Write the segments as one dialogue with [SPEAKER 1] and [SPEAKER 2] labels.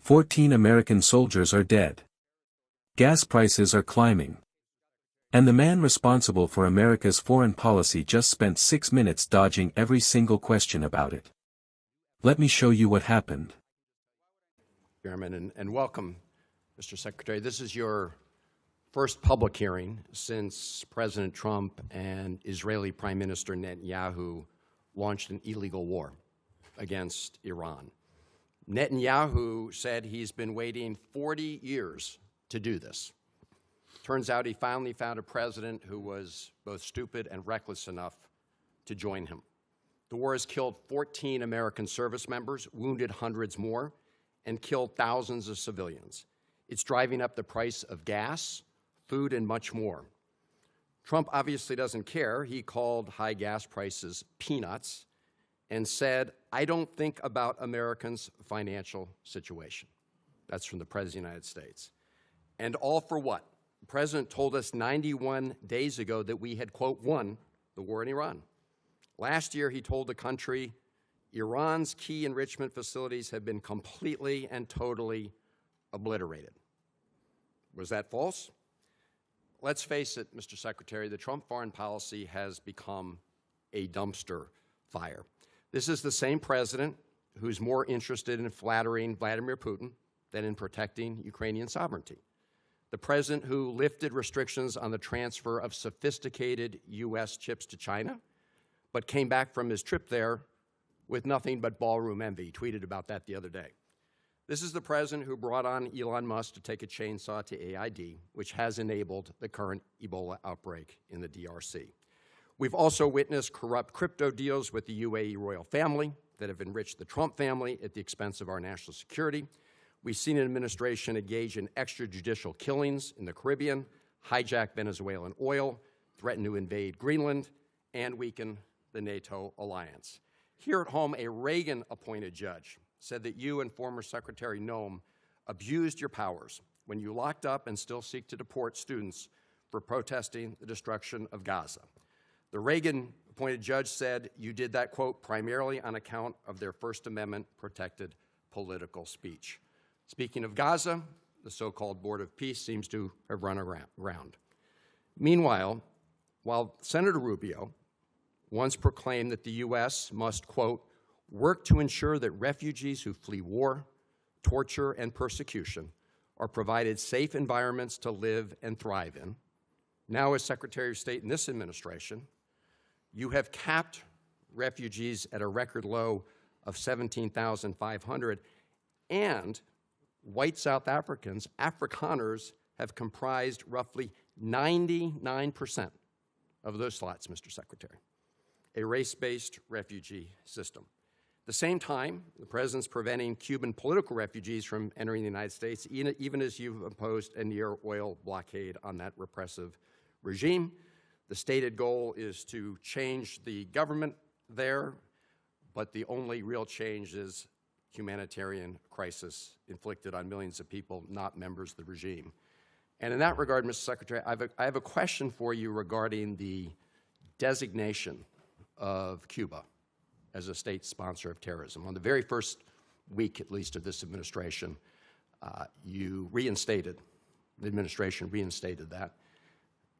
[SPEAKER 1] 14 American soldiers are dead. Gas prices are climbing. And the man responsible for America's foreign policy just spent 6 minutes dodging every single question about it. Let me show you what happened.
[SPEAKER 2] Chairman, and welcome, Mr. Secretary. This is your first public hearing since President Trump and Israeli Prime Minister Netanyahu launched an illegal war against Iran. Netanyahu said he's been waiting 40 years to do this. Turns out he finally found a president who was both stupid and reckless enough to join him. The war has killed 14 American service members, wounded hundreds more, and killed thousands of civilians. It's driving up the price of gas, food, and much more. Trump obviously doesn't care. He called high gas prices peanuts and said, "I don't think about Americans' financial situation." That's from the President of the United States. And all for what? The President told us 91 days ago that we had, quote, won the war in Iran. Last year, he told the country, Iran's key enrichment facilities have been completely and totally obliterated. Was that false? Let's face it, Mr. Secretary, the Trump foreign policy has become a dumpster fire. This is the same president who's more interested in flattering Vladimir Putin than in protecting Ukrainian sovereignty. The president who lifted restrictions on the transfer of sophisticated U.S. chips to China, but came back from his trip there with nothing but ballroom envy. He tweeted about that the other day. This is the president who brought on Elon Musk to take a chainsaw to AID, which has enabled the current Ebola outbreak in the DRC. We've also witnessed corrupt crypto deals with the UAE royal family that have enriched the Trump family at the expense of our national security. We've seen an administration engage in extrajudicial killings in the Caribbean, hijack Venezuelan oil, threaten to invade Greenland, and weaken the NATO alliance. Here at home, a Reagan-appointed judge said that you and former Secretary Noem abused your powers when you locked up and still seek to deport students for protesting the destruction of Gaza. The Reagan-appointed judge said you did that, quote, primarily on account of their First Amendment-protected political speech. Speaking of Gaza, the so-called Board of Peace seems to have run around. Meanwhile, while Senator Rubio once proclaimed that the U.S. must, quote, work to ensure that refugees who flee war, torture, and persecution are provided safe environments to live and thrive in, now as Secretary of State in this administration, you have capped refugees at a record low of 17,500, and white South Africans, Afrikaners, have comprised roughly 99% of those slots, Mr. Secretary, a race-based refugee system. At the same time, the President's preventing Cuban political refugees from entering the United States, even as you've imposed a near-oil blockade on that repressive regime. The stated goal is to change the government there, but the only real change is humanitarian crisis inflicted on millions of people, not members of the regime. And in that regard, Mr. Secretary, I have a question for you regarding the designation of Cuba as a state sponsor of terrorism. On the very first week, at least, of this administration, the administration reinstated that.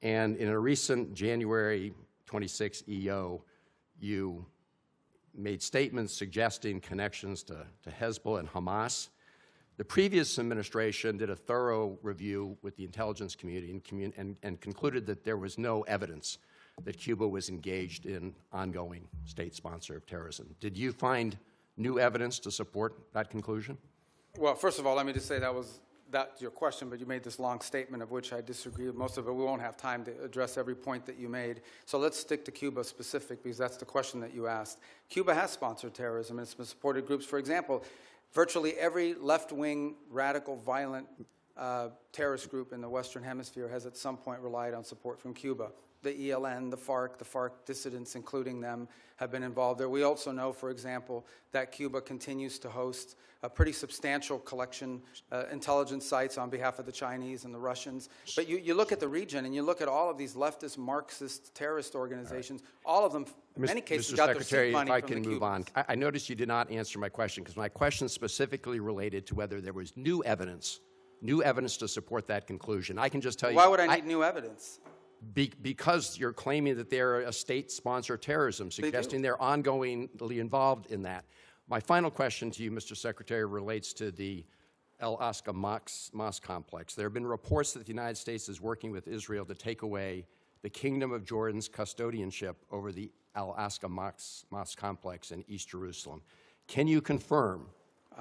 [SPEAKER 2] And in a recent January 26 EO, you made statements suggesting connections to Hezbollah and Hamas. The previous administration did a thorough review with the intelligence community and concluded that there was no evidence that Cuba was engaged in ongoing state sponsor of terrorism. Did you find new evidence to support that conclusion?
[SPEAKER 3] Well, first of all, let me just say that's your question, but you made this long statement of which I disagree with most of it. We won't have time to address every point that you made. So let's stick to Cuba specific, because that's the question that you asked. Cuba has sponsored terrorism, and it's been supported groups. For example, virtually every left-wing, radical, violent terrorist group in the Western Hemisphere has at some point relied on support from Cuba. the ELN, the FARC dissidents, including them, have been involved there. We also know, for example, that Cuba continues to host a pretty substantial collection, intelligence sites on behalf of the Chinese and the Russians. But you look at the region and you look at all of these leftist, Marxist, terrorist organizations, all of them, in many cases, got their seed money from the Cubans.
[SPEAKER 2] If I can move on. I noticed you did not answer my question, because my question specifically related to whether there was new evidence to support that conclusion. I can just tell you—
[SPEAKER 3] Why would I need new evidence?
[SPEAKER 2] Because you're claiming that they're a state-sponsored terrorism, suggesting they're ongoingly involved in that. My final question to you, Mr. Secretary, relates to the Al-Aqsa Mosque complex. There have been reports that the United States is working with Israel to take away the Kingdom of Jordan's custodianship over the Al-Aqsa Mosque complex in East Jerusalem. Can you confirm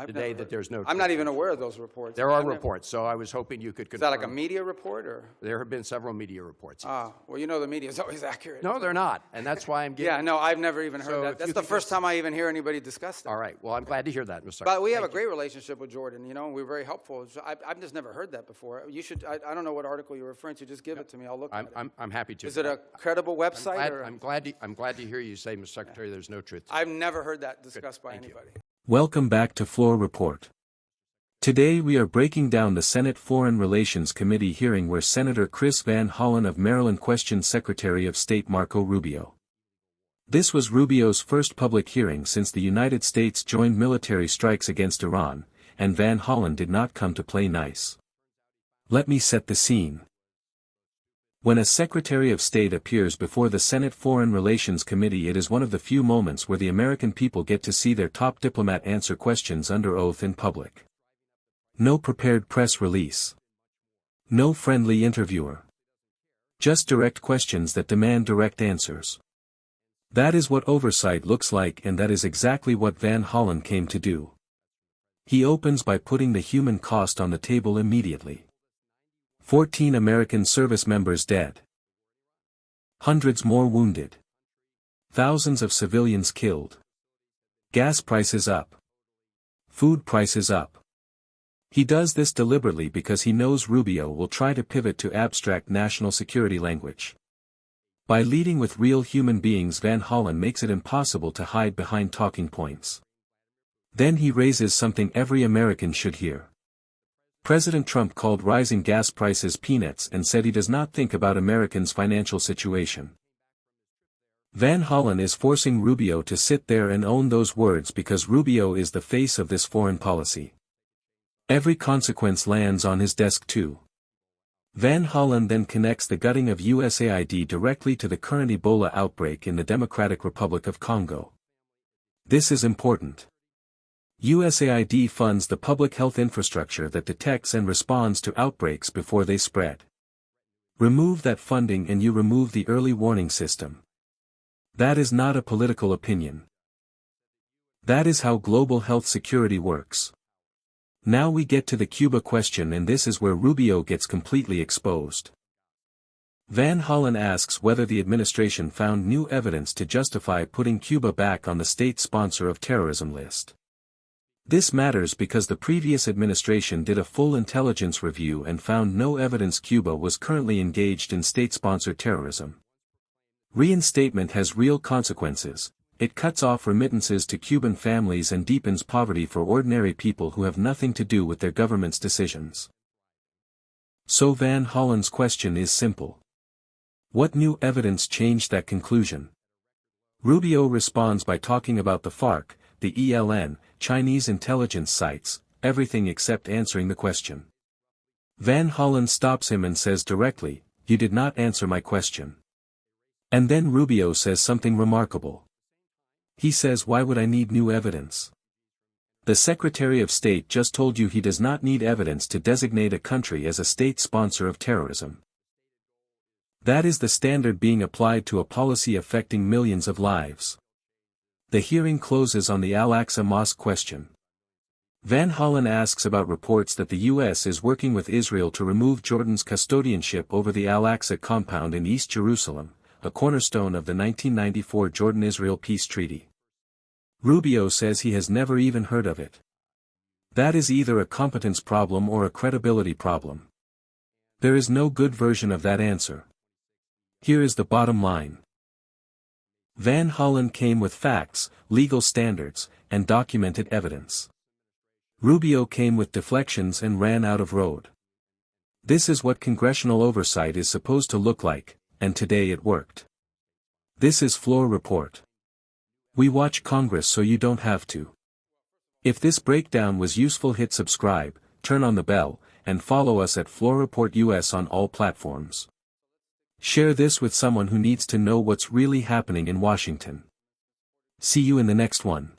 [SPEAKER 2] today that there's no—
[SPEAKER 3] I'm not even aware of those reports.
[SPEAKER 2] There are reports, so I was hoping you could confirm.
[SPEAKER 3] Is that like a media report, or?
[SPEAKER 2] There have been several media reports.
[SPEAKER 3] Ah, well, you know the media is always accurate.
[SPEAKER 2] No, they're not, and that's why I'm giving—
[SPEAKER 3] Yeah, no, I've never even heard that. That's the first time I even hear anybody discuss that.
[SPEAKER 2] All right, well, I'm glad to hear that, Mr.
[SPEAKER 3] But we have a great relationship with Jordan, you know, and we're very helpful. I've just never heard that before. You should— I don't know what article you're referring to. Just give it to me. I'll look at it.
[SPEAKER 2] I'm happy to.
[SPEAKER 3] Is it a credible website?
[SPEAKER 2] I'm glad to hear you say, Mr. Secretary, there's no truth.
[SPEAKER 3] I've never heard that discussed by anybody.
[SPEAKER 1] Welcome back to Floor Report. Today we are breaking down the Senate Foreign Relations Committee hearing where Senator Chris Van Hollen of Maryland questioned Secretary of State Marco Rubio. This was Rubio's first public hearing since the United States joined military strikes against Iran, and Van Hollen did not come to play nice. Let me set the scene. When a Secretary of State appears before the Senate Foreign Relations Committee, it is one of the few moments where the American people get to see their top diplomat answer questions under oath in public. No prepared press release. No friendly interviewer. Just direct questions that demand direct answers. That is what oversight looks like, and that is exactly what Van Hollen came to do. He opens by putting the human cost on the table immediately. 14 American service members dead. Hundreds more wounded. Thousands of civilians killed. Gas prices up. Food prices up. He does this deliberately because he knows Rubio will try to pivot to abstract national security language. By leading with real human beings, Van Hollen makes it impossible to hide behind talking points. Then he raises something every American should hear. President Trump called rising gas prices peanuts and said he does not think about Americans' financial situation. Van Hollen is forcing Rubio to sit there and own those words because Rubio is the face of this foreign policy. Every consequence lands on his desk too. Van Hollen then connects the gutting of USAID directly to the current Ebola outbreak in the Democratic Republic of Congo. This is important. USAID funds the public health infrastructure that detects and responds to outbreaks before they spread. Remove that funding and you remove the early warning system. That is not a political opinion. That is how global health security works. Now we get to the Cuba question, and this is where Rubio gets completely exposed. Van Hollen asks whether the administration found new evidence to justify putting Cuba back on the state sponsor of terrorism list. This matters because the previous administration did a full intelligence review and found no evidence Cuba was currently engaged in state-sponsored terrorism. Reinstatement has real consequences. It cuts off remittances to Cuban families and deepens poverty for ordinary people who have nothing to do with their government's decisions. So Van Hollen's question is simple. What new evidence changed that conclusion? Rubio responds by talking about the FARC, the ELN, Chinese intelligence sites, everything except answering the question. Van Hollen stops him and says directly, "You did not answer my question." And then Rubio says something remarkable. He says, "Why would I need new evidence? The Secretary of State just told you he does not need evidence to designate a country as a state sponsor of terrorism." That is the standard being applied to a policy affecting millions of lives. The hearing closes on the Al-Aqsa Mosque question. Van Hollen asks about reports that the U.S. is working with Israel to remove Jordan's custodianship over the Al-Aqsa compound in East Jerusalem, a cornerstone of the 1994 Jordan-Israel peace treaty. Rubio says he has never even heard of it. That is either a competence problem or a credibility problem. There is no good version of that answer. Here is the bottom line. Van Hollen came with facts, legal standards, and documented evidence. Rubio came with deflections and ran out of road. This is what congressional oversight is supposed to look like, and today it worked. This is Floor Report. We watch Congress so you don't have to. If this breakdown was useful, hit subscribe, turn on the bell, and follow us at Floor Report US on all platforms. Share this with someone who needs to know what's really happening in Washington. See you in the next one.